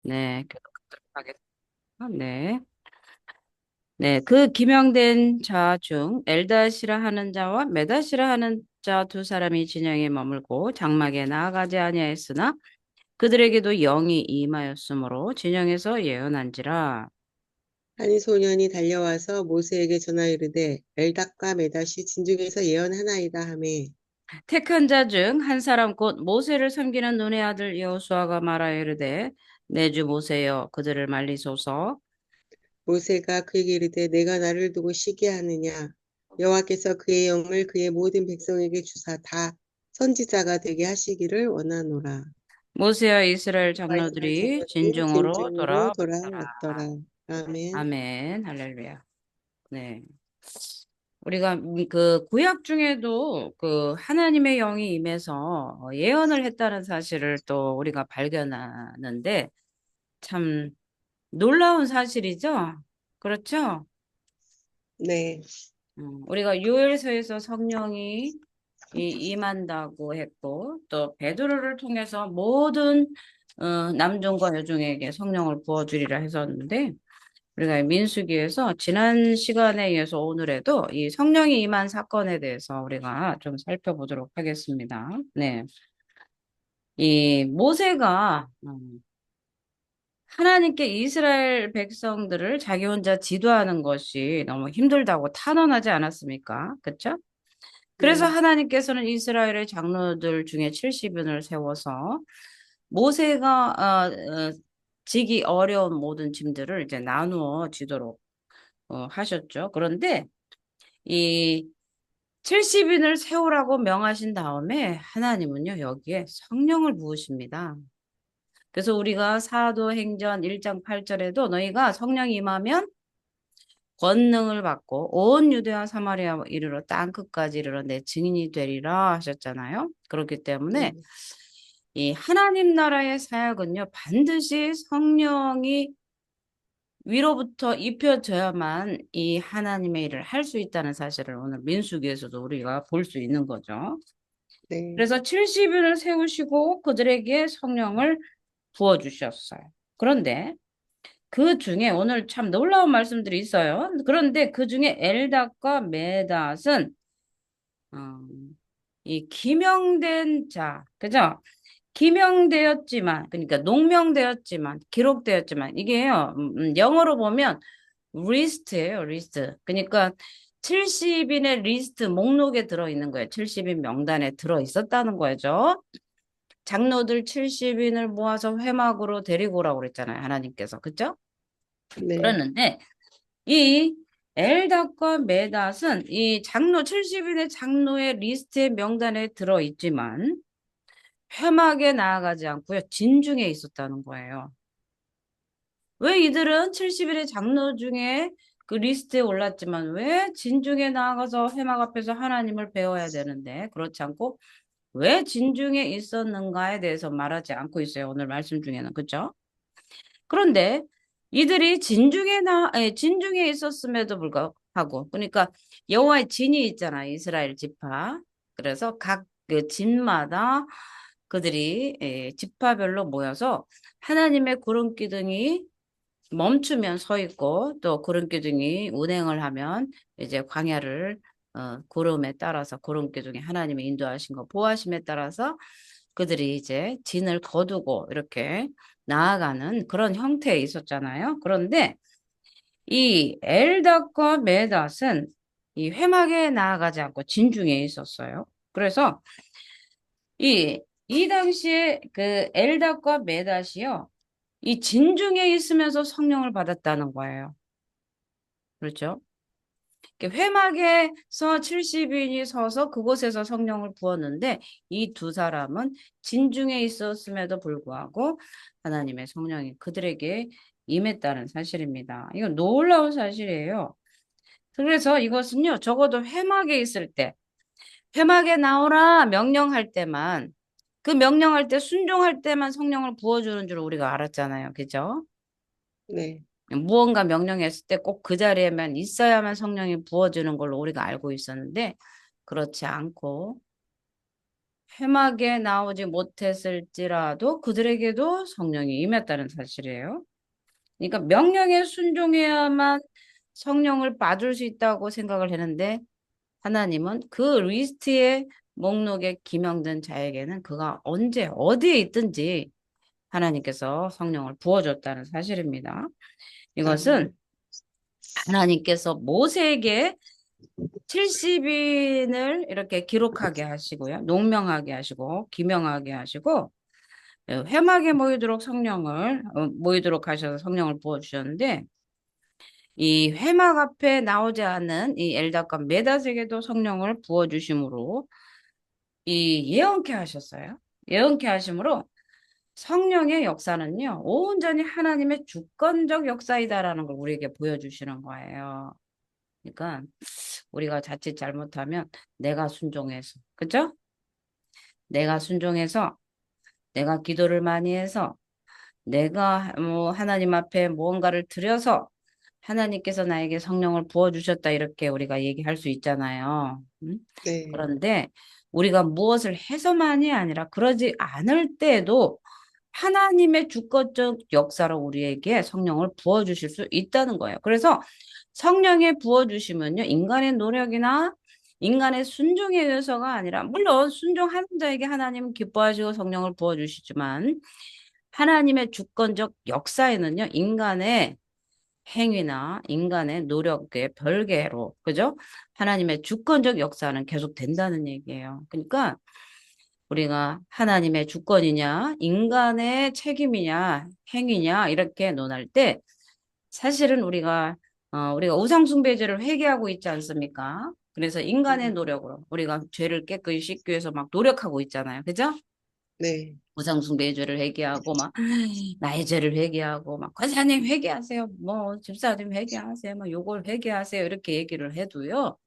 네, 계속하도록 하겠습니다. 네. 네, 그 기명된 자 중 엘다시라 하는 자와 메다시라 하는 자 두 사람이 진영에 머물고 장막에 나아가지 아니하였으나 그들에게도 영이 임하였으므로 진영에서 예언한지라. 한 소년이 달려와서 모세에게 전하 이르되 엘닥과 메다시 진중에서 예언하나이다 하매 택한 자 중 한 사람 곧 모세를 섬기는 눈의 아들 여호수아가 말하여 이르되 내 주 모세여 그들을 말리소서. 모세가 그에게 이르되 내가 나를 두고 시기하느냐 여호와께서 그의 영을 그의 모든 백성에게 주사 다 선지자가 되게 하시기를 원하노라. 모세와 이스라엘 이스라엘 장로들이 장로들이 진중으로 진중으로 돌아왔더라. 돌아왔더라. 아멘. 아멘. 할렐루야. 네. 우리가 그 구약 중에도 그 하나님의 영이 임해서 예언을 했다는 사실을 또 우리가 발견하는데 참 놀라운 사실이죠. 그렇죠? 네, 우리가 요엘서에서 성령이 임한다고 했고 또 베드로를 통해서 모든 남종과 여종에게 성령을 부어주리라 했었는데 우리가 민수기에서 지난 시간에 이어서 오늘에도 이 성령이 임한 사건에 대해서 우리가 좀 살펴보도록 하겠습니다. 네. 이 모세가 하나님께 이스라엘 백성들을 자기 혼자 지도하는 것이 너무 힘들다고 탄원하지 않았습니까? 그렇죠? 그래서 네, 하나님께서는 이스라엘의 장로들 중에 70인을 세워서 모세가 지기 어려운 모든 짐들을 이제 나누어 지도록 하셨죠. 그런데 이 70인을 세우라고 명하신 다음에 하나님은요, 여기에 성령을 부으십니다. 그래서 우리가 사도행전 1장 8절에도 너희가 성령이 임하면 권능을 받고 온 유대와 사마리아 이르러 땅 끝까지 이르러 내 증인이 되리라 하셨잖아요. 그렇기 때문에 네, 이 하나님 나라의 사역은요, 반드시 성령이 위로부터 입혀져야만 이 하나님의 일을 할 수 있다는 사실을 오늘 민수기에서도 우리가 볼 수 있는 거죠. 네, 그래서 70인을 세우시고 그들에게 성령을 부어주셨어요. 그런데 그 중에 오늘 참 놀라운 말씀들이 있어요. 그런데 그 중에 엘닷과 메닷은 이 기명된 자, 그죠? 기명되었지만, 그러니까 농명되었지만, 기록되었지만, 이게요, 영어로 보면 리스트예요, 리스트. 그러니까 70인의 리스트 목록에 들어있는 거예요. 70인 명단에 들어있었다는 거죠. 장로들 70인을 모아서 회막으로 데리고 오라고 그랬잖아요, 하나님께서. 그죠? 네, 그랬는데, 이 엘닷과 메닷은 이 장로, 70인의 장로의 리스트의 명단에 들어있지만, 회막에 나아가지 않고요. 진중에 있었다는 거예요. 왜 이들은 70일의 장로 중에 그 리스트에 올랐지만 왜 진중에 나아가서 회막 앞에서 하나님을 배워야 되는데 그렇지 않고 왜 진중에 있었는가에 대해서 말하지 않고 있어요. 오늘 말씀 중에는. 그죠? 그런데 이들이 진중에 있었음에도 불구하고 그러니까 여호와의 진이 있잖아. 이스라엘 지파. 그래서 각 그 진마다 그들이 지파별로 모여서 하나님의 구름 기둥이 멈추면 서 있고 또 구름 기둥이 운행을 하면 이제 광야를 구름에 따라서 구름 기둥이 하나님의 인도하신 거 보호하심에 따라서 그들이 이제 진을 거두고 이렇게 나아가는 그런 형태에 있었잖아요. 그런데 이 엘닷과 메닷은 이 회막에 나아가지 않고 진중에 있었어요. 그래서 이 당시에 그 엘닷과 메닷이요. 이 진중에 있으면서 성령을 받았다는 거예요. 그렇죠? 회막에서 70인이 서서 그곳에서 성령을 부었는데 이 두 사람은 진중에 있었음에도 불구하고 하나님의 성령이 그들에게 임했다는 사실입니다. 이건 놀라운 사실이에요. 그래서 이것은요, 적어도 회막에 있을 때, 회막에 나오라 명령할 때만, 그 명령할 때 순종할 때만 성령을 부어주는 줄 우리가 알았잖아요. 그죠? 네, 무언가 명령했을 때 꼭 그 자리에만 있어야만 성령이 부어주는 걸로 우리가 알고 있었는데 그렇지 않고 회막에 나오지 못했을지라도 그들에게도 성령이 임했다는 사실이에요. 그러니까 명령에 순종해야만 성령을 받을 수 있다고 생각을 했는데 하나님은 그 리스트에 목록에 기명된 자에게는 그가 언제 어디에 있든지 하나님께서 성령을 부어줬다는 사실입니다. 아멘. 이것은 하나님께서 모세에게 70인을 이렇게 기록하게 하시고요. 농명하게 하시고 기명하게 하시고 회막에 모이도록 하셔서 성령을 부어 주셨는데 이 회막 앞에 나오지 않은 이 엘닷과 메닷에게도 성령을 부어 주심으로 이 예언케 하셨어요. 예언케 하심으로 성령의 역사는요. 온전히 하나님의 주권적 역사이다라는 걸 우리에게 보여주시는 거예요. 그러니까 우리가 자칫 잘못하면 내가 순종해서, 그죠? 내가 순종해서, 내가 기도를 많이 해서, 내가 뭐 하나님 앞에 무언가를 드려서 하나님께서 나에게 성령을 부어주셨다 이렇게 우리가 얘기할 수 있잖아요. 네. 그런데 우리가 무엇을 해서만이 아니라 그러지 않을 때에도 하나님의 주권적 역사로 우리에게 성령을 부어주실 수 있다는 거예요. 그래서 성령에 부어주시면요, 인간의 노력이나 인간의 순종에 의해서가 아니라, 물론 순종하는 자에게 하나님은 기뻐하시고 성령을 부어주시지만, 하나님의 주권적 역사에는요, 인간의 행위나 인간의 노력의 별개로, 그죠? 하나님의 주권적 역사는 계속 된다는 얘기예요. 그러니까 우리가 하나님의 주권이냐, 인간의 책임이냐, 행위냐, 이렇게 논할 때 사실은 우리가 우상숭배죄를 회개하고 있지 않습니까? 그래서 인간의 음, 노력으로 우리가 죄를 깨끗이 씻기 위해서 막 노력하고 있잖아요. 그죠? 네. 우상숭배죄를 회개하고 막 나의 죄를 회개하고 막 권사님 회개하세요. 뭐 집사님 회개하세요. 뭐 요걸 회개하세요. 이렇게 얘기를 해도요.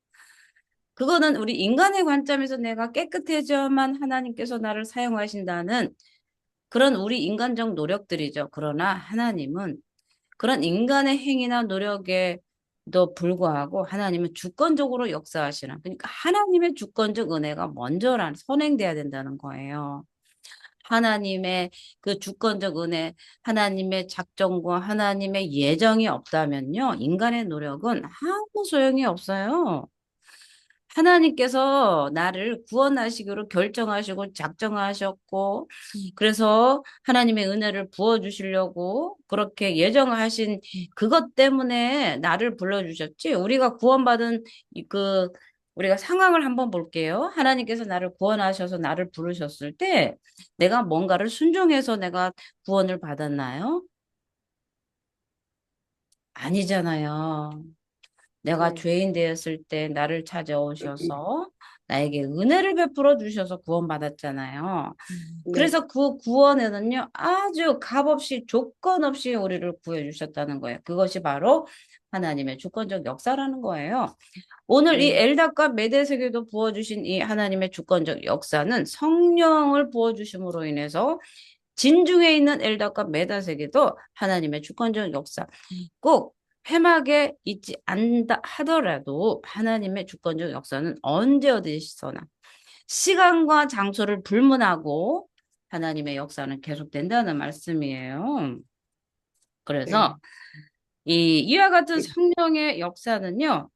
그거는 우리 인간의 관점에서 내가 깨끗해져야만 하나님께서 나를 사용하신다는 그런 우리 인간적 노력들이죠. 그러나 하나님은 그런 인간의 행위나 노력에도 불구하고 하나님은 주권적으로 역사하시는 그러니까 하나님의 주권적 은혜가 먼저 선행돼야 된다는 거예요. 하나님의 그 주권적 은혜, 하나님의 작정과 하나님의 예정이 없다면요, 인간의 노력은 아무 소용이 없어요. 하나님께서 나를 구원하시기로 결정하시고 작정하셨고, 그래서 하나님의 은혜를 부어주시려고 그렇게 예정하신 그것 때문에 나를 불러주셨지. 우리가 구원받은 우리가 상황을 한번 볼게요. 하나님께서 나를 구원하셔서 나를 부르셨을 때 내가 뭔가를 순종해서 내가 구원을 받았나요? 아니잖아요. 내가 네. 죄인 되었을 때 나를 찾아오셔서 나에게 은혜를 베풀어 주셔서 구원받았잖아요. 네. 그래서 그 구원에는요, 아주 값없이 조건 없이 우리를 구해 주셨다는 거예요. 그것이 바로 하나님의 주권적 역사라는 거예요. 오늘 이 네. 엘닷과 메데색에도 부어주신 이 하나님의 주권적 역사는 성령을 부어주심으로 인해서 진중에 있는 엘닷과 메닷에게도 하나님의 주권적 역사 꼭 회막에 있지 않다 하더라도 하나님의 주권적 역사는 언제 어디서나 시간과 장소를 불문하고 하나님의 역사는 계속된다는 말씀이에요. 그래서 네. 이와 같은 성령의 역사는요,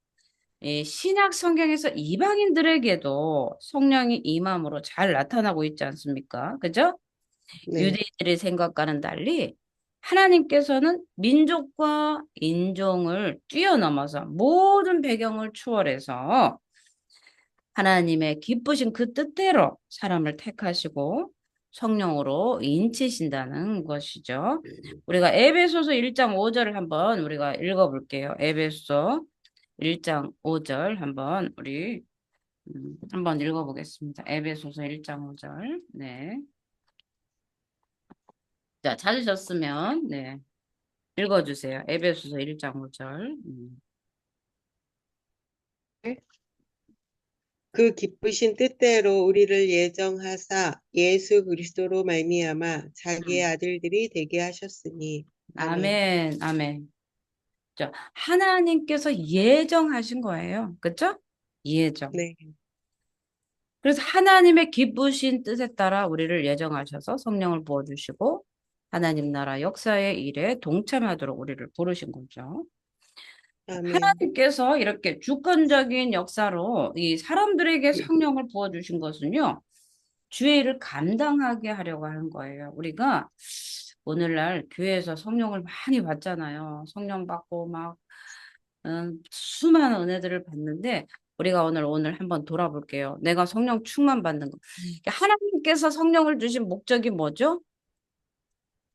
이 신약 성경에서 이방인들에게도 성령이 임함으로 잘 나타나고 있지 않습니까? 그죠? 네. 유대인들의 생각과는 달리 하나님께서는 민족과 인종을 뛰어넘어서 모든 배경을 초월해서 하나님의 기쁘신 그 뜻대로 사람을 택하시고 성령으로 인치신다는 것이죠. 우리가 에베소서 1장 5절을 한번 우리가 읽어볼게요. 에베소 1장 5절 한번 읽어보겠습니다. 에베소서 1장 5절. 네. 자, 찾으셨으면 네. 읽어주세요. 에베소서 1장 5절. 그 기쁘신 뜻대로 우리를 예정하사 예수 그리스도로 말미암아 자기의 아들들이 되게 하셨으니. 아멘. 아멘, 아멘. 자, 하나님께서 예정하신 거예요. 그쵸? 예정. 네. 그래서 하나님의 기쁘신 뜻에 따라 우리를 예정하셔서 성령을 부어주시고 하나님 나라 역사의 일에 동참하도록 우리를 부르신 거죠. 아멘. 하나님께서 이렇게 주권적인 역사로 이 사람들에게 성령을 부어주신 것은요, 주의 일을 감당하게 하려고 하는 거예요. 우리가 오늘날 교회에서 성령을 많이 받잖아요. 성령 받고 막 수많은 은혜들을 받는데 우리가 오늘 한번 돌아볼게요. 내가 성령 충만 받는 거. 하나님께서 성령을 주신 목적이 뭐죠?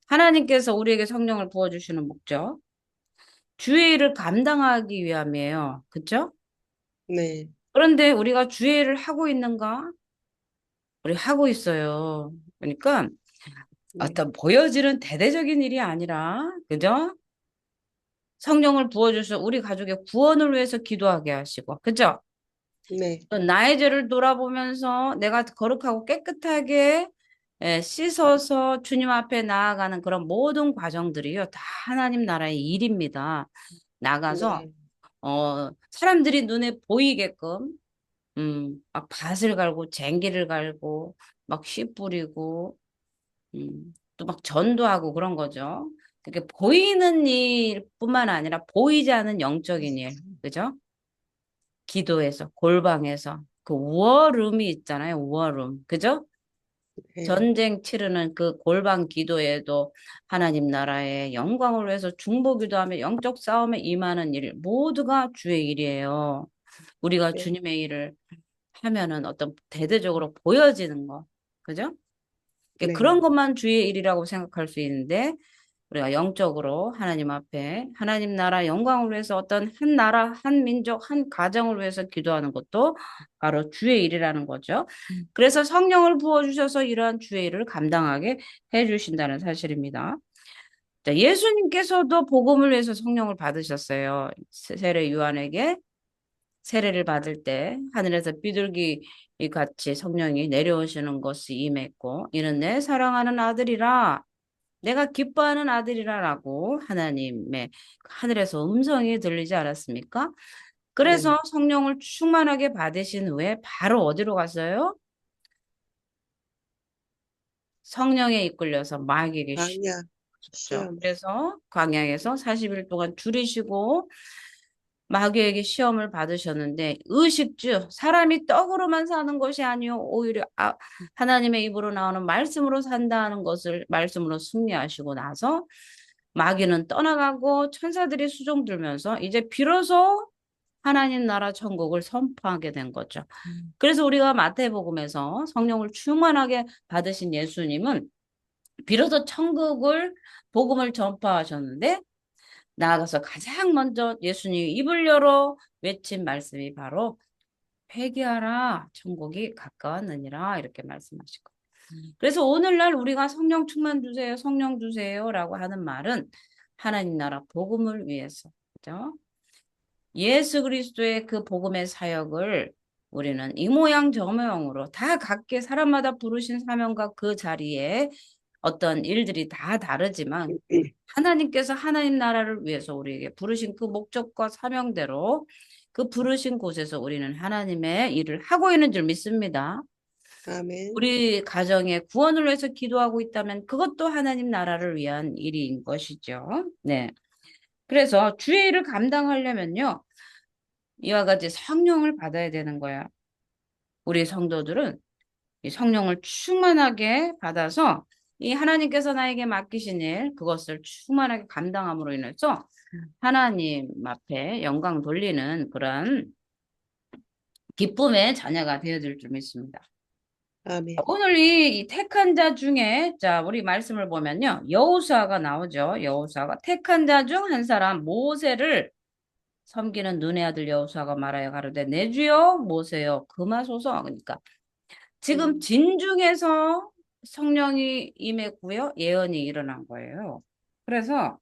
하나님께서 우리에게 성령을 부어주시는 목적. 주의 일을 감당하기 위함이에요. 그쵸? 네, 그런데 우리가 주의 일을 하고 있는가? 우리 하고 있어요. 그러니까 네, 어떤 보여지는 대대적인 일이 아니라, 그죠? 성령을 부어주셔서 우리 가족의 구원을 위해서 기도하게 하시고, 그죠? 네, 또 나의 죄를 돌아보면서 내가 거룩하고 깨끗하게 씻어서 주님 앞에 나아가는 그런 모든 과정들이요. 다 하나님 나라의 일입니다. 나가서, 네, 사람들이 눈에 보이게끔, 막 밭을 갈고, 쟁기를 갈고, 막 씨 뿌리고, 또 막 전도하고 그런 거죠. 그게 보이는 일뿐만 아니라 보이지 않은 영적인 일, 그죠? 기도에서, 골방에서, 그 워룸이 있잖아요, 워룸, 그죠? 네, 전쟁 치르는 그 골방 기도에도 하나님 나라의 영광을 위해서 중보기도하며 영적 싸움에 임하는 일 모두가 주의 일이에요. 우리가 네, 주님의 일을 하면은 어떤 대대적으로 보여지는 거, 그죠? 네, 그런 것만 주의 일이라고 생각할 수 있는데 우리가 영적으로 하나님 앞에 하나님 나라 영광을 위해서 어떤 한 나라, 한 민족, 한 가정을 위해서 기도하는 것도 바로 주의 일이라는 거죠. 그래서 성령을 부어주셔서 이러한 주의 일을 감당하게 해주신다는 사실입니다. 자, 예수님께서도 복음을 위해서 성령을 받으셨어요. 세례 요한에게 세례를 받을 때 하늘에서 비둘기 같이 성령이 내려오시는 것이 임했고 이는 내 사랑하는 아들이라 내가 기뻐하는 아들이라라고 하나님의 하늘에서 음성이 들리지 않았습니까? 네. 그래서 성령을 충만하게 받으신 후에 바로 어디로 갔어요? 성령에 이끌려서 마귀에게 광야, 쉽죠. 시험. 그래서 광야에서 40일 동안 줄이시고 마귀에게 시험을 받으셨는데 의식주 사람이 떡으로만 사는 것이 아니요 오히려 하나님의 입으로 나오는 말씀으로 산다는 것을 말씀으로 승리하시고 나서 마귀는 떠나가고 천사들이 수종 들면서 이제 비로소 하나님 나라 천국을 선포하게 된 거죠. 그래서 우리가 마태복음에서 성령을 충만하게 받으신 예수님은 비로소 천국을 복음을 전파하셨는데 나아가서 가장 먼저 예수님이 입을 열어 외친 말씀이 바로 회개하라 천국이 가까웠느니라 이렇게 말씀하시고 그래서 오늘날 우리가 성령 충만 주세요 성령 주세요라고 하는 말은 하나님 나라 복음을 위해서 그죠? 예수 그리스도의 그 복음의 사역을 우리는 이 모양 저 모양으로 다 각기 사람마다 부르신 사명과 그 자리에 어떤 일들이 다 다르지만 하나님께서 하나님 나라를 위해서 우리에게 부르신 그 목적과 사명대로 그 부르신 곳에서 우리는 하나님의 일을 하고 있는 줄 믿습니다. 아멘. 우리 가정의 구원을 위해서 기도하고 있다면 그것도 하나님 나라를 위한 일인 것이죠. 네. 그래서 주의 일을 감당하려면요. 이와 같이 성령을 받아야 되는 거야. 우리 성도들은 이 성령을 충만하게 받아서 이 하나님께서 나에게 맡기신 일, 그것을 충만하게 감당함으로 인해서 하나님 앞에 영광 돌리는 그런 기쁨의 자녀가 되어질 줄 믿습니다. 아멘. 오늘 이 택한 자 중에, 자, 우리 말씀을 보면요. 여호수아가 나오죠. 여호수아가 택한 자 중 한 사람 모세를 섬기는 눈의 아들 여호수아가 말하여 가로되 내 주여 모세여 금하소서. 그러니까 지금 음, 진중에서 성령이 임했고요. 예언이 일어난 거예요. 그래서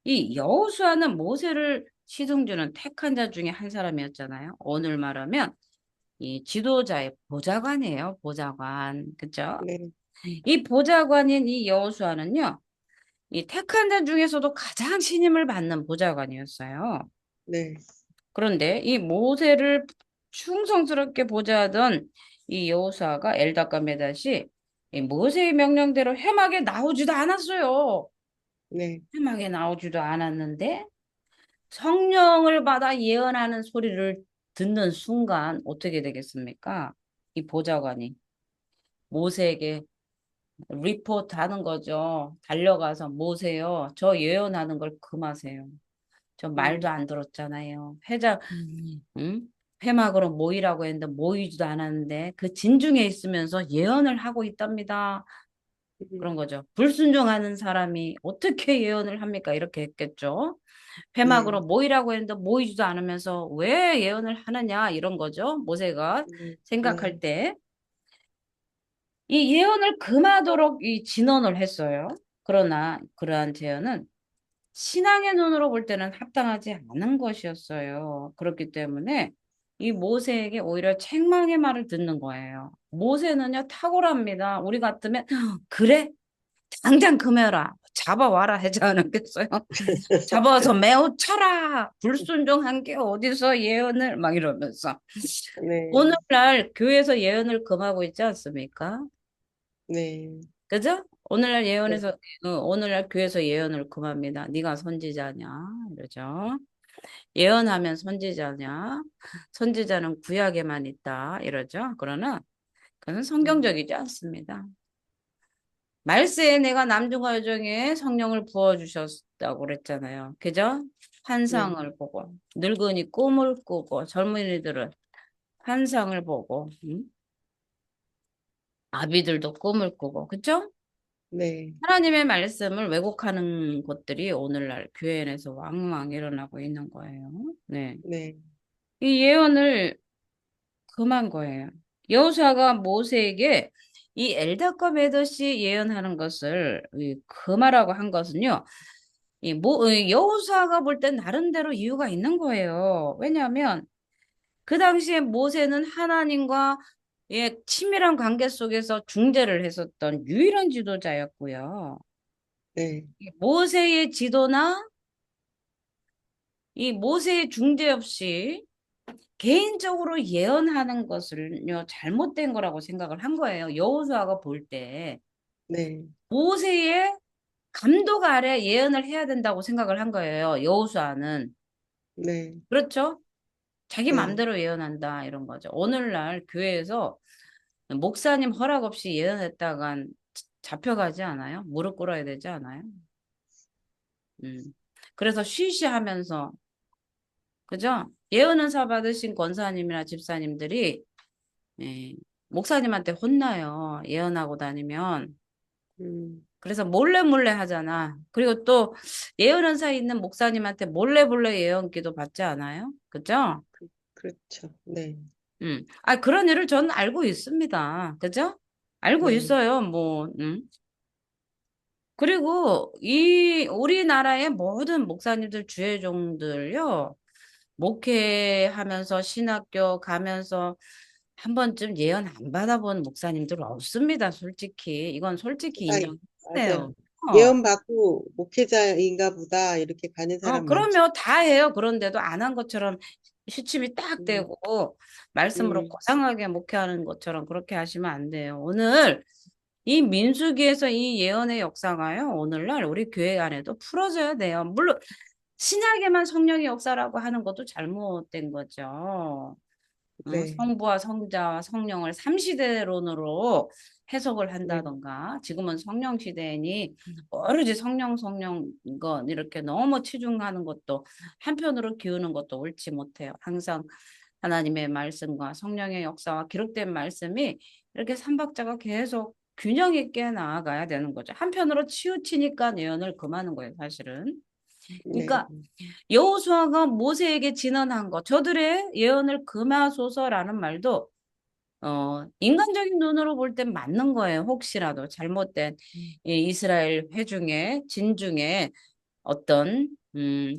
이 여호수아는 모세를 시중주는 택한 자 중에 한 사람이었잖아요. 오늘 말하면 이 지도자의 보좌관이에요. 보좌관. 그죠? 네, 이 보좌관인 이 여호수아는요. 이 택한 자 중에서도 가장 신임을 받는 보좌관이었어요. 네, 그런데 이 모세를 충성스럽게 보좌하던 이 여호수아가 엘닷과 메닷이 이 모세의 명령대로 회막에 나오지도 않았어요. 네, 회막에 나오지도 않았는데 성령을 받아 예언하는 소리를 듣는 순간 어떻게 되겠습니까? 이 보좌관이 모세에게 리포트 하는 거죠. 달려가서 모세요. 저 예언하는 걸 금하세요. 저 말도 음, 안 들었잖아요. 응? 회막으로 모이라고 했는데 모이지도 않았는데 그 진중에 있으면서 예언을 하고 있답니다. 그런 음, 거죠. 불순종하는 사람이 어떻게 예언을 합니까? 이렇게 했겠죠. 네, 회막으로 모이라고 했는데 모이지도 않으면서 왜 예언을 하느냐 이런 거죠. 모세가 네, 생각할 때 이 예언을 금하도록 이 진언을 했어요. 그러나 그러한 제언은 신앙의 눈으로 볼 때는 합당하지 않은 것이었어요. 그렇기 때문에 이 모세에게 오히려 책망의 말을 듣는 거예요. 모세는요, 탁월합니다. 우리 같으면, 그래? 당장 금해라. 잡아와라 하지 않았겠어요? 잡아서 매우 쳐라. 불순종한 게 어디서 예언을 막 이러면서. 네, 오늘날 교회에서 예언을 금하고 있지 않습니까? 네, 그죠? 오늘날 네, 예언에서, 오늘날 교회에서 예언을 금합니다. 네가 선지자냐? 이러죠. 예언하면 선지자냐? 선지자는 구약에만 있다. 이러죠. 그러나 그건 음, 성경적이지 않습니다. 말세에 내가 남중과 여종에 성령을 부어주셨다고 그랬잖아요. 그죠? 네, 환상을 보고 늙은이 꿈을 꾸고 젊은이들은 환상을 보고 아비들도 꿈을 꾸고 그죠? 네, 하나님의 말씀을 왜곡하는 것들이 오늘날 교회 안에서 왕왕 일어나고 있는 거예요. 네. 네, 이 예언을 금한 거예요. 여호수아가 모세에게 이 엘닷과 메덧이 예언하는 것을 이 금하라고 한 것은요. 이 여호수아가 볼 땐 나름대로 이유가 있는 거예요. 왜냐하면 그 당시에 모세는 하나님과 의 친밀한 관계 속에서 중재를 했었던 유일한 지도자였고요. 네, 이 모세의 지도나 이 모세의 중재 없이 개인적으로 예언하는 것을요 잘못된 거라고 생각을 한 거예요. 여호수아가 볼 때 네, 모세의 감독 아래 예언을 해야 된다고 생각을 한 거예요. 여호수아는 네, 그렇죠? 자기 네, 마음대로 예언한다 이런 거죠. 오늘날 교회에서 목사님 허락 없이 예언했다간 잡혀가지 않아요? 무릎 꿇어야 되지 않아요? 음. 그래서 쉬쉬하면서 그죠? 예언 은사 받으신 권사님이나 집사님들이 예, 목사님한테 혼나요. 예언하고 다니면. 음, 그래서 몰래 몰래 하잖아. 그리고 또 예언 은사 있는 목사님한테 몰래 몰래 예언기도 받지 않아요? 그죠? 그렇죠. 네, 아, 그런 일을 저는 알고 있습니다. 그죠? 알고 네, 있어요. 뭐, 그리고 이 우리나라의 모든 목사님들, 주회종들요. 목회하면서 신학교 가면서 한 번쯤 예언 안 받아본 목사님들 없습니다. 솔직히. 이건 솔직히 아, 인정해요. 맞아요. 예언 받고 목회자인가 보다 이렇게 가는 사람 많죠. 그러면 다 해요. 그런데도 안 한 것처럼 시침이 딱 음, 되고 말씀으로 음, 고상하게 목회하는 것처럼 그렇게 하시면 안 돼요. 오늘 이 민수기에서 이 예언의 역사가요. 오늘날 우리 교회 안에도 풀어져야 돼요. 물론 신약에만 성령의 역사라고 하는 것도 잘못된 거죠. 네, 성부와 성자와 성령을 삼시대론으로 해석을 네, 한다던가 지금은 성령 시대이니 오로지 성령 성령 것 이렇게 너무 치중하는 것도 한편으로 기우는 것도 옳지 못해요. 항상 하나님의 말씀과 성령의 역사와 기록된 말씀이 이렇게 삼박자가 계속 균형 있게 나아가야 되는 거죠. 한편으로 치우치니까 예언을 금하는 거예요, 사실은. 네, 그러니까 여호수아가 모세에게 진언한 것, 저들의 예언을 금하소서라는 말도 인간적인 눈으로 볼 땐 맞는 거예요. 혹시라도 잘못된 이 이스라엘 회중의 진중에 어떤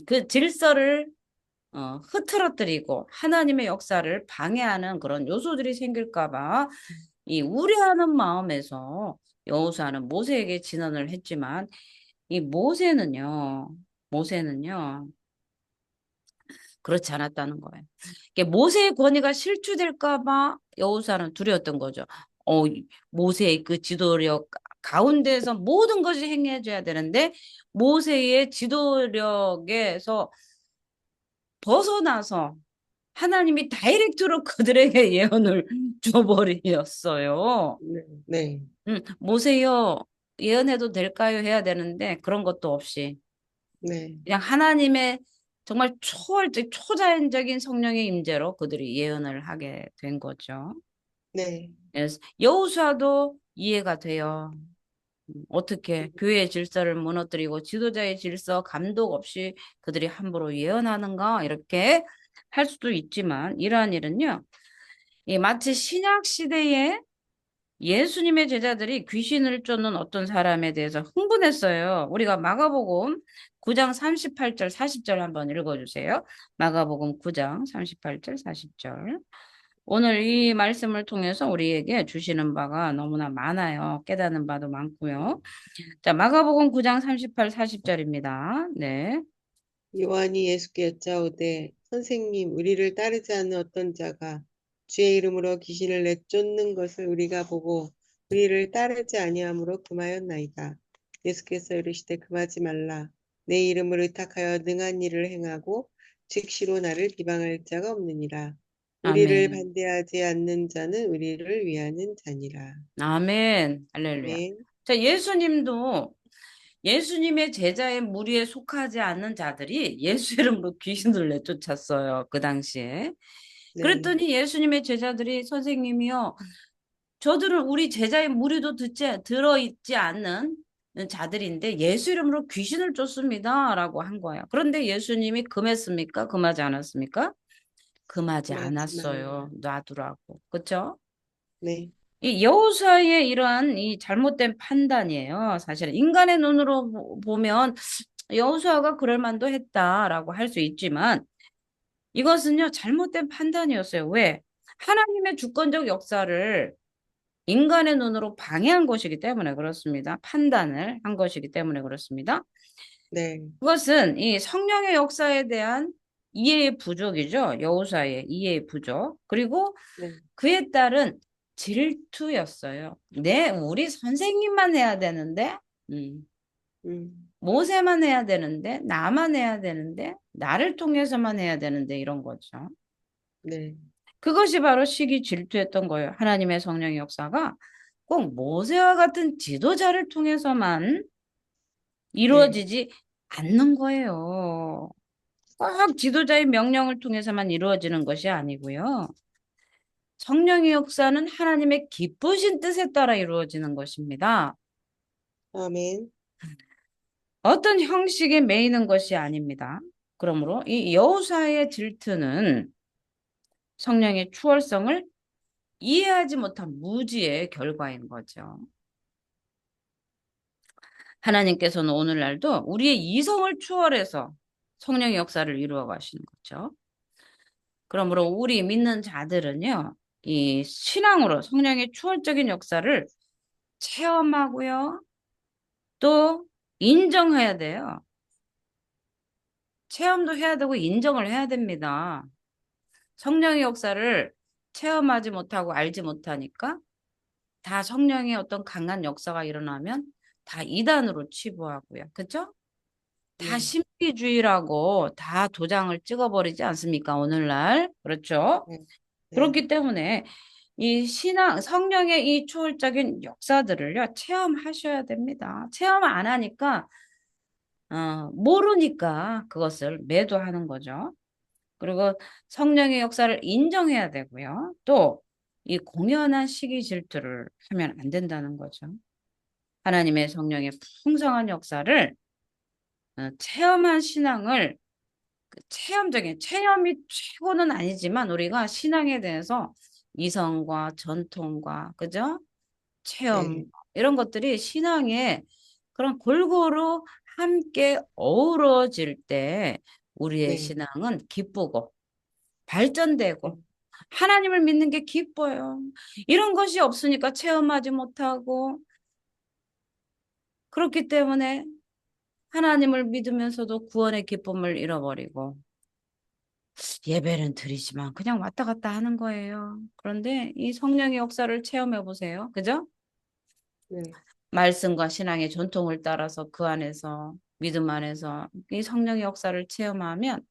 그 질서를 흐트러뜨리고 하나님의 역사를 방해하는 그런 요소들이 생길까 봐 이 우려하는 마음에서 여호수아는 모세에게 진언을 했지만 이 모세는요. 그렇지 않았다는 거예요. 이게 모세의 권위가 실추될까 봐 여호수아는 두려웠던 거죠. 모세의 그 지도력 가운데서 모든 것이 행해져야 되는데 모세의 지도력에서 벗어나서 하나님이 다이렉트로 그들에게 예언을 줘버렸어요. 네, 네, 모세여 예언해도 될까요? 해야 되는데 그런 것도 없이 네, 그냥 하나님의 정말 초월적 초자연적인 성령의 임재로 그들이 예언을 하게 된 거죠. 네, 그래서 여호수아도 이해가 돼요. 어떻게 교회의 질서를 무너뜨리고 지도자의 질서 감독 없이 그들이 함부로 예언하는가 이렇게 할 수도 있지만 이러한 일은요. 이 마치 신약 시대에 예수님의 제자들이 귀신을 쫓는 어떤 사람에 대해서 흥분했어요. 우리가 마가복음 9장 38절 40절 한번 읽어주세요. 마가복음 9장 38절 40절. 오늘 이 말씀을 통해서 우리에게 주시는 바가 너무나 많아요. 깨닫는 바도 많고요. 자, 마가복음 9장 38, 40절입니다. 네. 요한이 예수께 여짜오되 선생님 우리를 따르지 않는 어떤 자가 주의 이름으로 귀신을 내쫓는 것을 우리가 보고 우리를 따르지 아니하므로 금하였나이다. 예수께서 이르시되 금하지 말라. 내 이름을 의탁하여 능한 일을 행하고 즉시로 나를 비방할 자가 없느니라. 우리를 아멘. 반대하지 않는 자는 우리를 위하는 자니라. 아멘. 할렐루야. 아멘. 자, 예수님도 예수님의 제자의 무리에 속하지 않는 자들이 예수 이름으로 귀신을 내쫓았어요. 그 당시에. 네, 그랬더니 예수님의 제자들이 선생님이요. 저들은 우리 제자의 무리도 들어있지 않는 자들인데 예수 이름으로 귀신을 쫓습니다. 라고 한 거예요. 그런데 예수님이 금했습니까? 금하지 않았습니까? 금하지 금하지 말라. 않았어요. 놔두라고. 그쵸? 네, 이 여호수아의 이러한 이 잘못된 판단이에요. 사실은 인간의 눈으로 보면 여호수아가 그럴 만도 했다라고 할 수 있지만 이것은요 잘못된 판단이었어요. 왜? 하나님의 주권적 역사를 인간의 눈으로 방해한 것이기 때문에 그렇습니다. 판단을 한 것이기 때문에 그렇습니다. 네, 그것은 이 성령의 역사에 대한 이해의 부족이죠. 여호수아의 이해의 부족. 그리고 네, 그에 따른 질투였어요. 우리 선생님만 해야 되는데, 음, 음, 모세만 해야 되는데, 나만 해야 되는데, 나를 통해서만 해야 되는데, 이런 거죠. 네, 그것이 바로 시기 질투였던 거예요. 하나님의 성령의 역사가 꼭 모세와 같은 지도자를 통해서만 네, 이루어지지 않는 거예요. 꼭 지도자의 명령을 통해서만 이루어지는 것이 아니고요. 성령의 역사는 하나님의 기쁘신 뜻에 따라 이루어지는 것입니다. 아멘. 어떤 형식에 매이는 것이 아닙니다. 그러므로 이 여호사의 질투는 성령의 추월성을 이해하지 못한 무지의 결과인 거죠. 하나님께서는 오늘날도 우리의 이성을 추월해서 성령의 역사를 이루어 가시는 거죠. 그러므로 우리 믿는 자들은요, 이 신앙으로 성령의 추월적인 역사를 체험하고요, 또 인정해야 돼요. 체험도 해야 되고 인정을 해야 됩니다. 성령의 역사를 체험하지 못하고 알지 못하니까 다 성령의 어떤 강한 역사가 일어나면 다 이단으로 치부하고요. 그죠? 다 네, 신비주의라고 다 도장을 찍어버리지 않습니까? 오늘날. 그렇죠? 네, 네, 그렇기 때문에 이 신앙, 성령의 이 초월적인 역사들을요, 체험하셔야 됩니다. 체험 안 하니까, 모르니까 그것을 매도하는 거죠. 그리고 성령의 역사를 인정해야 되고요. 또 이 공연한 시기 질투를 하면 안 된다는 거죠. 하나님의 성령의 풍성한 역사를 체험한 신앙을 체험적인 체험이 최고는 아니지만 우리가 신앙에 대해서 이성과 전통과 그죠? 체험 네, 이런 것들이 신앙에 그런 골고루 함께 어우러질 때 우리의 네, 신앙은 기쁘고 네, 발전되고 하나님을 믿는 게 기뻐요. 이런 것이 없으니까 체험하지 못하고 그렇기 때문에 하나님을 믿으면서도 구원의 기쁨을 잃어버리고 예배는 드리지만 그냥 왔다 갔다 하는 거예요. 그런데 이 성령의 역사를 체험해 보세요. 그죠? 네, 말씀과 신앙의 전통을 따라서 그 안에서 믿음 안에서 이 성령의 역사를 체험하면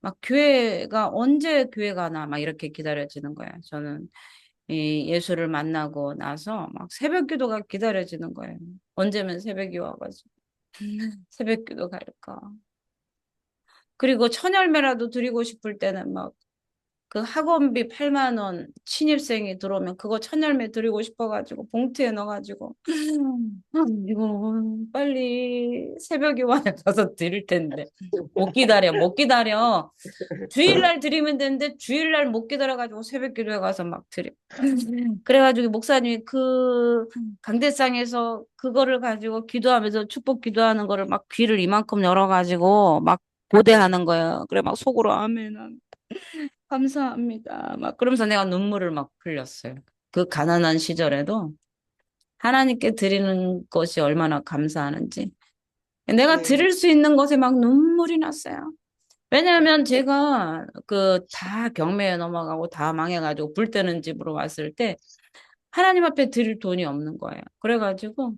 막 교회가 언제 교회가 나 막 이렇게 기다려지는 거예요. 저는 이 예수를 만나고 나서 막 새벽 기도가 기다려지는 거예요. 언제면 새벽이 와가지고 새벽 기도 갈까. 그리고 천열매라도 드리고 싶을 때는 막 그 학원비 8만 원 신입생이 들어오면 그거 천열매 드리고 싶어가지고 봉투에 넣어가지고 이거 빨리 새벽에 와야 가서 드릴 텐데 못 기다려 주일날 드리면 되는데 주일날 못 기다려가지고 새벽 기도에 가서 막 드려 그래가지고 목사님이 그 강대상에서 그거를 가지고 기도하면서 축복 기도하는 거를 막 귀를 이만큼 열어가지고 막 고대하는 거예요. 그래 막 속으로 아멘 아멘. 감사합니다. 막 그러면서 내가 눈물을 막 흘렸어요. 그 가난한 시절에도 하나님께 드리는 것이 얼마나 감사하는지. 내가 네, 드릴 수 있는 것에 막 눈물이 났어요. 왜냐하면 제가 그 다 경매에 넘어가고 다 망해가지고 불 때는 집으로 왔을 때 하나님 앞에 드릴 돈이 없는 거예요. 그래가지고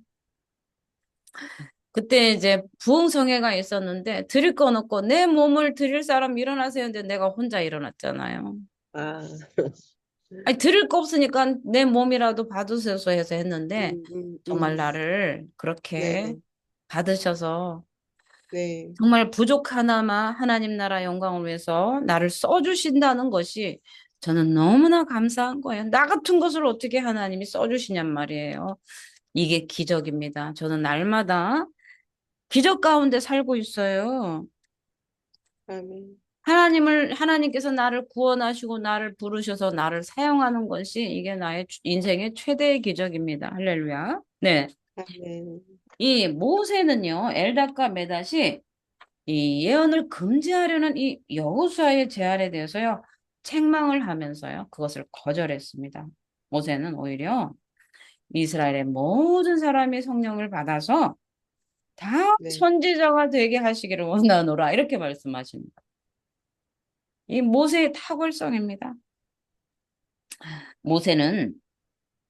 그때 이제 부흥성회가 있었는데 드릴 건 없고 내 몸을 드릴 사람 일어나세요 했는데 내가 혼자 일어났잖아요. 아, 아니, 들을 거 없으니까 내 몸이라도 받으셔서 해서 했는데, 음, 음, 정말 음. 나를 그렇게 네, 받으셔서, 네, 정말 부족 하나마 하나님 나라 영광을 위해서 나를 써주신다는 것이 저는 너무나 감사한 거예요. 나 같은 것을 어떻게 하나님이 써주시냔 말이에요. 이게 기적입니다. 저는 날마다 기적 가운데 살고 있어요. 아멘, 하나님께서 나를 구원하시고 나를 부르셔서 나를 사용하는 것이 이게 나의 인생의 최대의 기적입니다. 할렐루야. 네. 아멘. 이 모세는요, 엘닷과 메닷이 이 예언을 금지하려는 이 여호수아의 제안에 대해서요, 책망을 하면서요, 그것을 거절했습니다. 모세는 오히려 이스라엘의 모든 사람이 성령을 받아서 다 네, 선지자가 되게 하시기를 원하노라. 이렇게 말씀하십니다. 이 모세의 탁월성입니다. 모세는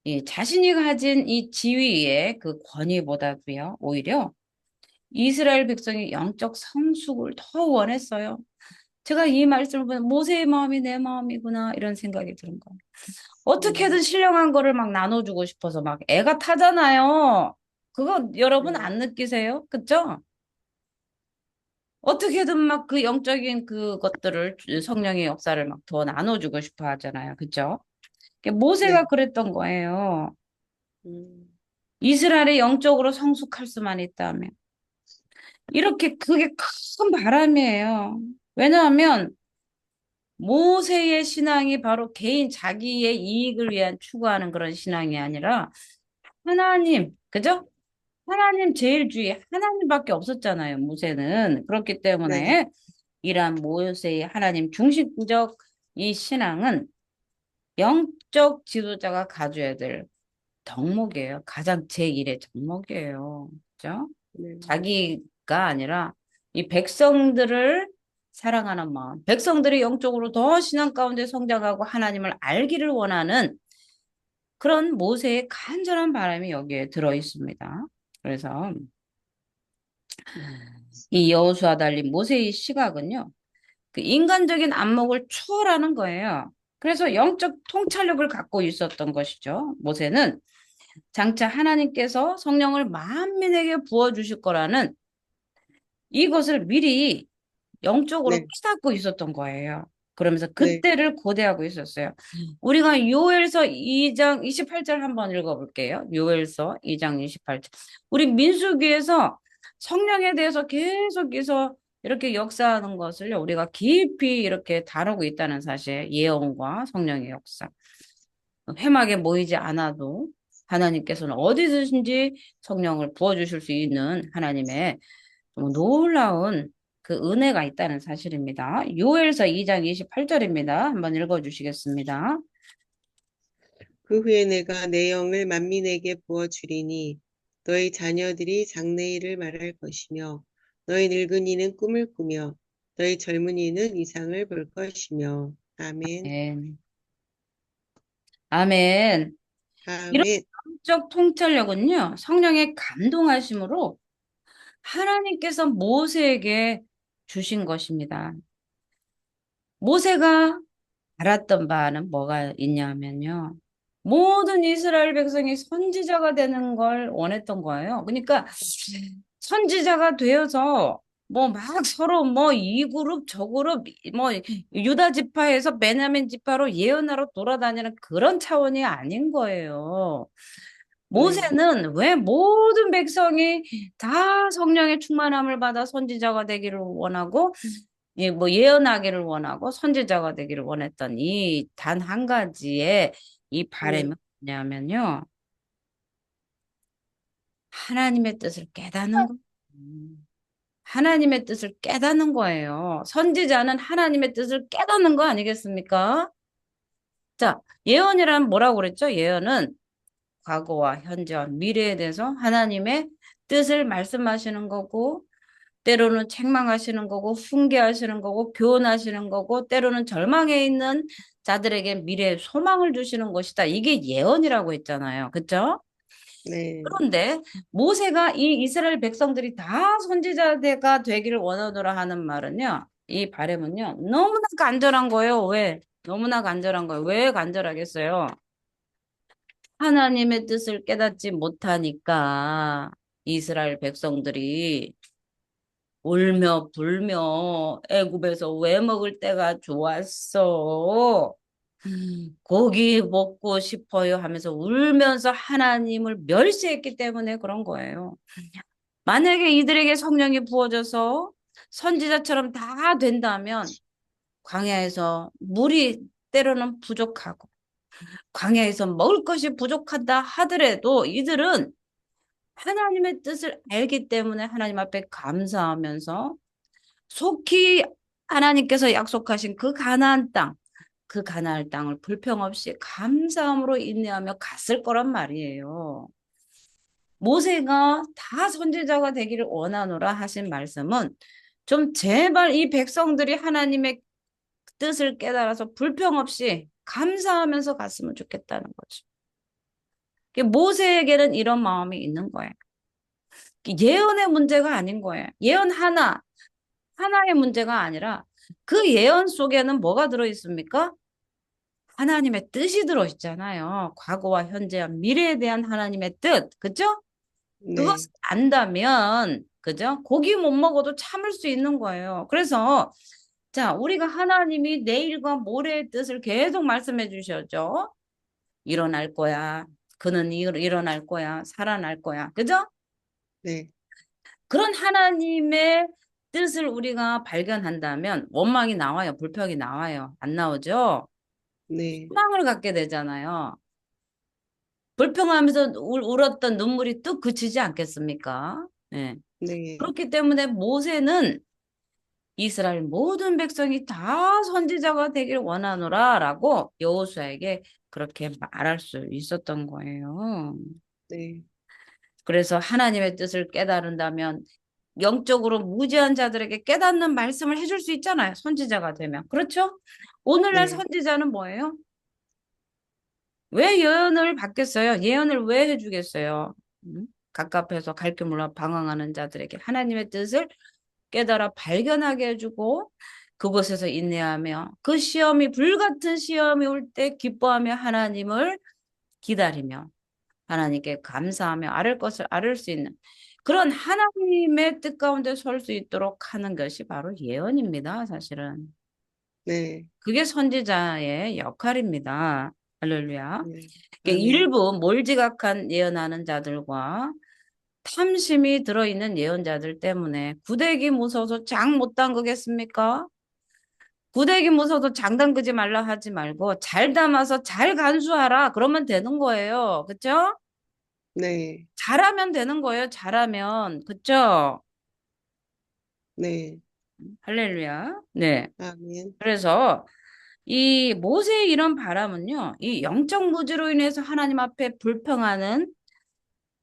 이 자신이 가진 이 지위의 그 권위보다도요, 오히려 이스라엘 백성의 영적 성숙을 더 원했어요. 제가 이 말씀을 보면 모세의 마음이 내 마음이구나 이런 생각이 드는 거예요. 어떻게든 음, 신령한 거를 막 나눠주고 싶어서 막 애가 타잖아요. 그거 여러분 네, 안 느끼세요? 그죠? 어떻게든 막 그 영적인 그것들을 성령의 역사를 막 더 나눠주고 싶어 하잖아요. 그죠? 모세가 네, 그랬던 거예요. 음, 이스라엘이 영적으로 성숙할 수만 있다면. 이렇게 그게 큰 바람이에요. 왜냐하면 모세의 신앙이 바로 개인 자기의 이익을 위한 추구하는 그런 신앙이 아니라 하나님, 그죠? 하나님 제일주의, 하나님밖에 없었잖아요, 모세는. 그렇기 네, 때문에 이러한 모세의 하나님 중심적 이 신앙은 영적 지도자가 가져야 될 덕목이에요. 가장 제1의 덕목이에요. 그죠? 네, 자기가 아니라 이 백성들을 사랑하는 마음, 백성들이 영적으로 더 신앙 가운데 성장하고 하나님을 알기를 원하는 그런 모세의 간절한 바람이 여기에 들어 있습니다. 그래서 이 여호수아 달린 모세의 시각은요, 그 인간적인 안목을 초월하는 거예요. 그래서 영적 통찰력을 갖고 있었던 것이죠. 모세는 장차 하나님께서 성령을 만민에게 부어주실 거라는 이것을 미리 영적으로 네, 깨닫고 있었던 거예요. 그러면서 네. 그때를 고대하고 있었어요. 우리가 요엘서 2장 28절 한번 읽어볼게요. 요엘서 2장 28절. 우리 민수기에서 성령에 대해서 계속해서 이렇게 역사하는 것을 우리가 깊이 이렇게 다루고 있다는 사실, 예언과 성령의 역사. 회막에 모이지 않아도 하나님께서는 어디든지 성령을 부어주실 수 있는 하나님의 좀 놀라운 그 은혜가 있다는 사실입니다. 요엘서 2장 28절입니다. 한번 읽어주시겠습니다. 그 후에 내가 내 영을 만민에게 부어주리니 너희 자녀들이 장래일을 말할 것이며 너희 늙은이는 꿈을 꾸며 너희 젊은이는 이상을 볼 것이며. 아멘. 아멘. 아멘. 이런 아멘. 영적 통찰력은요, 성령의 감동하심으로 하나님께서 모세에게 주신 것입니다. 모세가 알았던 바는 뭐가 있냐면요. 모든 이스라엘 백성이 선지자가 되는 걸 원했던 거예요. 그러니까 선지자가 되어서 뭐 막 서로 뭐 이 그룹 저 그룹 뭐 유다 지파에서 베냐민 지파로 예언하러 돌아다니는 그런 차원이 아닌 거예요. 네. 모세는 왜 모든 백성이 다 성령의 충만함을 받아 선지자가 되기를 원하고 예, 뭐 예언하기를 원하고 선지자가 되기를 원했던 이 단 한 가지의 이 바람은 네. 뭐냐면요. 하나님의 뜻을 깨닫는 거. 하나님의 뜻을 깨닫는 거예요. 선지자는 하나님의 뜻을 깨닫는 거 아니겠습니까? 자, 예언이란 뭐라고 그랬죠? 예언은 과거와 현재와 미래에 대해서 하나님의 뜻을 말씀하시는 거고, 때로는 책망하시는 거고, 훈계하시는 거고, 교훈하시는 거고, 때로는 절망해 있는 자들에게 미래의 소망을 주시는 것이다. 이게 예언이라고 했잖아요. 그쵸? 네. 그런데 모세가 이 이스라엘 백성들이 다 선지자가 되기를 원하노라 하는 말은요. 이 바람은요. 너무나 간절한 거예요. 왜? 너무나 간절한 거예요. 왜 간절하겠어요? 하나님의 뜻을 깨닫지 못하니까 이스라엘 백성들이 울며 불며 애굽에서 왜 먹을 때가 좋았어? 고기 먹고 싶어요 하면서 울면서 하나님을 멸시했기 때문에 그런 거예요. 만약에 이들에게 성령이 부어져서 선지자처럼 다 된다면 광야에서 물이 때로는 부족하고 광야에서 먹을 것이 부족하다 하더라도 이들은 하나님의 뜻을 알기 때문에 하나님 앞에 감사하면서 속히 하나님께서 약속하신 그 가나안 땅, 그 가나안 땅을 불평 없이 감사함으로 인내하며 갔을 거란 말이에요. 모세가 다 선지자가 되기를 원하노라 하신 말씀은 좀 제발 이 백성들이 하나님의 뜻을 깨달아서 불평 없이 감사하면서 갔으면 좋겠다는 거죠. 모세에게는 이런 마음이 있는 거예요. 예언의 문제가 아닌 거예요. 예언 하나의 문제가 아니라 그 예언 속에는 뭐가 들어있습니까? 하나님의 뜻이 들어있잖아요. 과거와 현재와 미래에 대한 하나님의 뜻. 그죠? 네. 그것을 안다면, 그죠? 고기 못 먹어도 참을 수 있는 거예요. 그래서, 자, 우리가 하나님이 내일과 모레의 뜻을 계속 말씀해 주셨죠? 일어날 거야. 그는 일어날 거야. 살아날 거야. 그죠? 네. 그런 하나님의 뜻을 우리가 발견한다면 원망이 나와요. 불평이 나와요. 안 나오죠? 네. 소망을 갖게 되잖아요. 불평하면서 울었던 눈물이 뚝 그치지 않겠습니까? 네. 네. 그렇기 때문에 모세는 이스라엘 모든 백성이 다 선지자가 되기를 원하노라라고 여호수아에게 그렇게 말할 수 있었던 거예요. 네. 그래서 하나님의 뜻을 깨달은다면 영적으로 무지한 자들에게 깨닫는 말씀을 해줄 수 있잖아요. 선지자가 되면. 그렇죠? 오늘날 네. 선지자는 뭐예요? 왜 예언을 받겠어요? 예언을 왜 해주겠어요? 갑갑해서 갈 길 몰라 방황하는 자들에게 하나님의 뜻을 깨달아 발견하게 해주고 그곳에서 인내하며 그 시험이 불같은 시험이 올 때 기뻐하며 하나님을 기다리며 하나님께 감사하며 아를 것을 아를 수 있는 그런 하나님의 뜻 가운데 설 수 있도록 하는 것이 바로 예언입니다, 사실은. 네. 그게 선지자의 역할입니다. 할렐루야. 네. 아멘. 일부 몰지각한 예언하는 자들과 탐심이 들어있는 예언자들 때문에 구데기 무서워서 장 못 담그겠습니까? 구데기 무서워서 장 담그지 말라 하지 말고 잘 담아서 잘 간수하라. 그러면 되는 거예요. 그쵸? 네. 잘하면 되는 거예요. 잘하면. 그쵸? 네. 할렐루야. 네. 아멘. 그래서 이 모세의 이런 바람은요. 이 영적 무지로 인해서 하나님 앞에 불평하는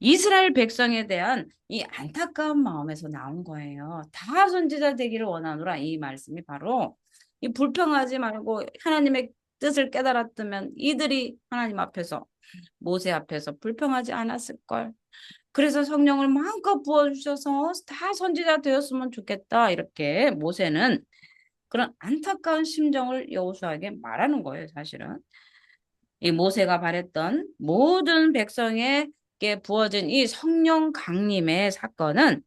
이스라엘 백성에 대한 이 안타까운 마음에서 나온 거예요. 다 선지자 되기를 원하노라. 이 말씀이 바로 이 불평하지 말고 하나님의 뜻을 깨달았다면 이들이 하나님 앞에서 모세 앞에서 불평하지 않았을 걸. 그래서 성령을 마음껏 부어주셔서 다 선지자 되었으면 좋겠다. 이렇게 모세는 그런 안타까운 심정을 여호수아에게 말하는 거예요, 사실은. 이 모세가 바랬던 모든 백성에게 부어진 이 성령 강림의 사건은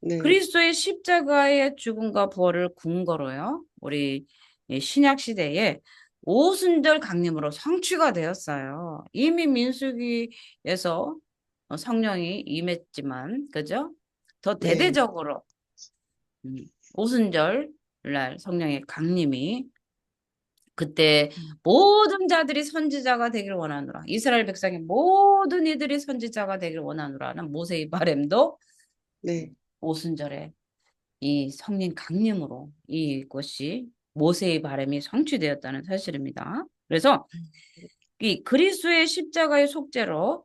네, 그리스도의 십자가의 죽음과 부활을 근거로요. 우리 이 신약 시대에 오순절 강림으로 성취가 되었어요. 이미 민수기에서 성령이 임했지만, 그죠? 더 네, 대대적으로 음, 오순절 날 성령의 강림이 그때 모든 자들이 선지자가 되기를 원하노라. 이스라엘 백성의 모든 이들이 선지자가 되기를 원하노라는 모세의 바램도 네, 오순절에 이 성령 강림으로 이것이 모세의 바람이 성취되었다는 사실입니다. 그래서 이 그리스도의 십자가의 속죄로부터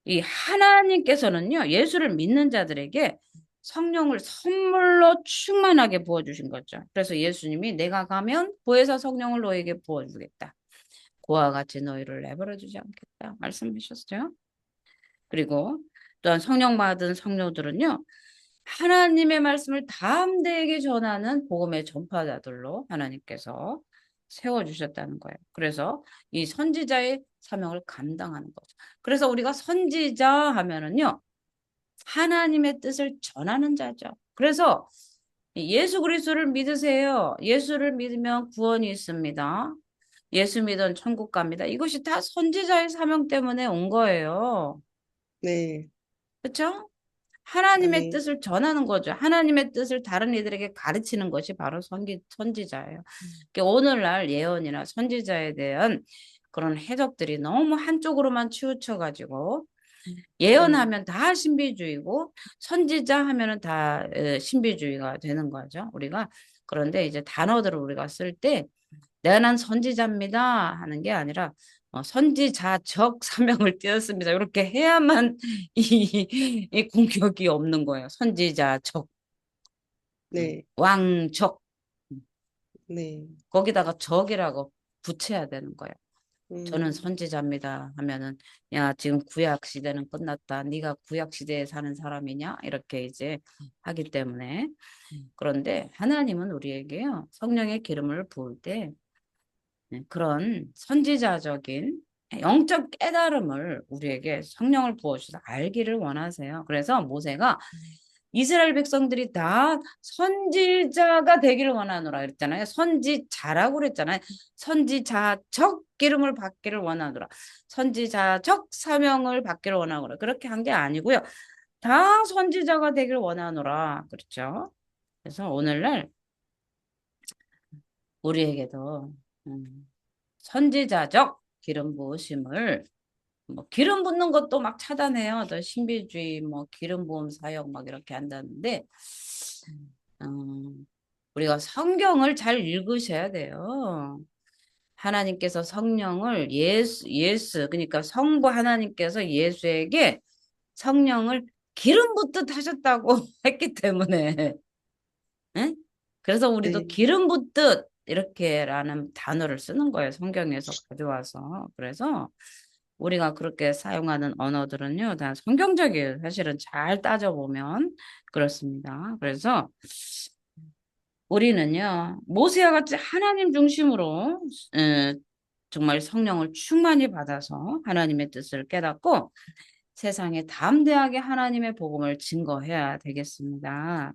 이 하나님께서는요, 예수를 믿는 자들에게 성령을 선물로 충만하게 부어주신 거죠. 그래서 예수님이 내가 가면 보혜사 성령을 너에게 부어주겠다. 그와 같이 너희를 내버려 두지 않겠다. 말씀하셨어요. 그리고 또한 성령 받은 성도들은요, 하나님의 말씀을 담대하게 전하는 복음의 전파자들로 하나님께서 세워주셨다는 거예요. 그래서 이 선지자의 사명을 감당하는 거죠. 그래서 우리가 선지자 하면은요, 하나님의 뜻을 전하는 자죠. 그래서 예수 그리스도를 믿으세요. 예수를 믿으면 구원이 있습니다. 예수 믿은 천국 갑니다. 이것이 다 선지자의 사명 때문에 온 거예요. 네, 그렇죠? 하나님의 아멘. 뜻을 전하는 거죠. 하나님의 뜻을 다른 이들에게 가르치는 것이 바로 선지자예요. 그러니까 오늘날 예언이나 선지자에 대한 그런 해석들이 너무 한쪽으로만 치우쳐가지고 네, 예언하면 다 신비주의고 선지자 하면은 다 신비주의가 되는 거죠. 우리가 그런데 이제 단어들을 우리가 쓸 때 내가 난 선지자입니다 하는 게 아니라 선지자적 사명을 띄었습니다. 이렇게 해야만 이 공격이 없는 거예요. 선지자적, 네, 왕적 네, 거기다가 적이라고 붙여야 되는 거예요. 저는 음, 선지자입니다 하면은 야 지금 구약 시대는 끝났다. 네가 구약 시대에 사는 사람이냐? 이렇게 이제 하기 때문에 그런데 하나님은 우리에게요 성령의 기름을 부을 때 그런 선지자적인 영적 깨달음을 우리에게 성령을 부어주셔서 알기를 원하세요. 그래서 모세가 이스라엘 백성들이 다 선지자가 되기를 원하노라 그랬잖아요. 선지자라고 그랬잖아요. 선지자적 기름을 받기를 원하노라. 선지자적 사명을 받기를 원하노라. 그렇게 한 게 아니고요. 다 선지자가 되기를 원하노라. 그렇죠? 그래서 오늘날 우리에게도 선지자적 기름 부으심을 뭐 기름 붓는 것도 막 차단해요. 더 신비주의 뭐 기름 부음 사역 막 이렇게 한다는데 음, 우리가 성경을 잘 읽으셔야 돼요. 하나님께서 성령을 예수 그러니까 성부 하나님께서 예수에게 성령을 기름 붓듯 하셨다고 했기 때문에 응? 그래서 우리도 네, 기름 붓듯 이렇게라는 단어를 쓰는 거예요. 성경에서 가져와서. 그래서 우리가 그렇게 사용하는 언어들은요, 다 성경적이에요. 사실은 잘 따져보면 그렇습니다. 그래서 우리는요, 모세와 같이 하나님 중심으로 정말 성령을 충만히 받아서 하나님의 뜻을 깨닫고 세상에 담대하게 하나님의 복음을 증거해야 되겠습니다.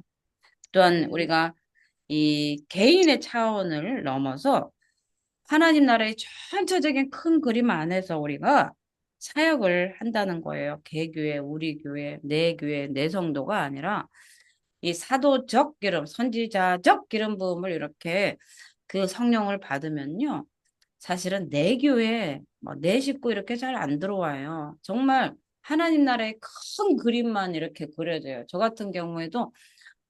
또한 네, 우리가 이 개인의 차원을 넘어서 하나님 나라의 전체적인 큰 그림 안에서 우리가 사역을 한다는 거예요. 개교회, 우리 교회, 내 교회, 내 성도가 아니라 이 사도적 기름, 선지자적 기름 부음을 이렇게 그 성령을 받으면요. 사실은 내 교회, 내 식구 이렇게 잘 안 들어와요. 정말 하나님 나라의 큰 그림만 이렇게 그려져요. 저 같은 경우에도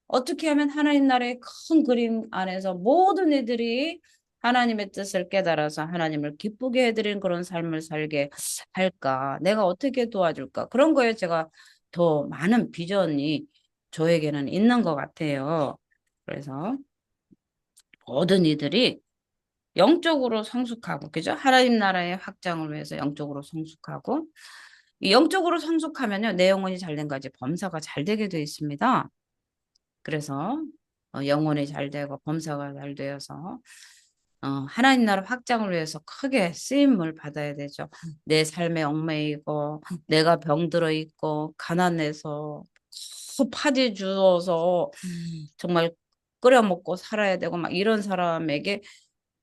어떻게 하면 하나님 나라의 큰 그림 안에서 모든 애들이 하나님의 뜻을 깨달아서 하나님을 기쁘게 해드리는 그런 삶을 살게 할까? 내가 어떻게 도와줄까? 그런 거에 제가 더 많은 비전이 저에게는 있는 것 같아요. 그래서 모든 이들이 영적으로 성숙하고, 그죠? 하나님 나라의 확장을 위해서 영적으로 성숙하고, 이 영적으로 성숙하면요, 내 영혼이 잘 된 거지 범사가 잘 되게 돼 있습니다. 그래서 영혼이 잘 되고 범사가 잘 되어서 하나님 나라 확장을 위해서 크게 쓰임을 받아야 되죠. 내 삶에 얽매이고 내가 병들어 있고 가난해서 파지 주어서 정말 끓여 먹고 살아야 되고 막 이런 사람에게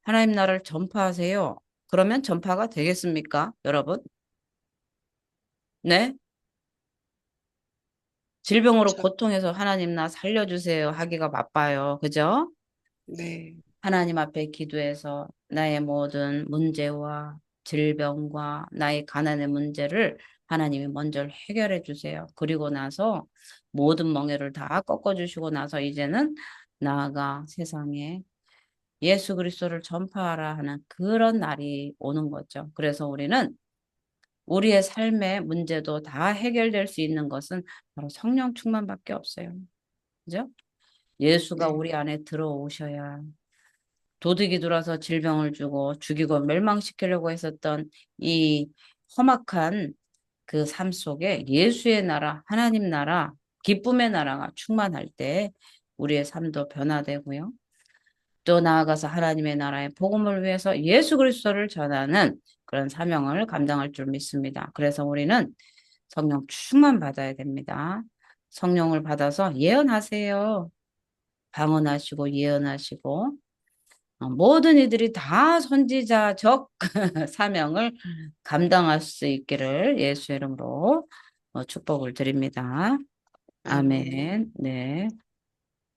하나님 나라를 전파하세요. 그러면 전파가 되겠습니까, 여러분? 네? 질병으로 그렇죠. 고통해서 하나님 나 살려주세요 하기가 바빠요. 그죠? 네, 하나님 앞에 기도해서 나의 모든 문제와 질병과 나의 가난의 문제를 하나님이 먼저 해결해 주세요. 그리고 나서 모든 멍에를 다 꺾어주시고 나서 이제는 나아가 세상에 예수 그리스도를 전파하라 하는 그런 날이 오는 거죠. 그래서 우리는 우리의 삶의 문제도 다 해결될 수 있는 것은 바로 성령 충만밖에 없어요. 그죠? 예수가 네, 우리 안에 들어오셔야 도둑이 들어와서 질병을 주고 죽이고 멸망시키려고 했었던 이 험악한 그 삶 속에 예수의 나라, 하나님 나라, 기쁨의 나라가 충만할 때 우리의 삶도 변화되고요. 또 나아가서 하나님의 나라의 복음을 위해서 예수 그리스도를 전하는 그런 사명을 감당할 줄 믿습니다. 그래서 우리는 성령 충만 받아야 됩니다. 성령을 받아서 예언하세요. 방언하시고 예언하시고 모든 이들이 다 선지자적 사명을 감당할 수 있기를 예수의 이름으로 축복을 드립니다. 아멘. 아멘. 네.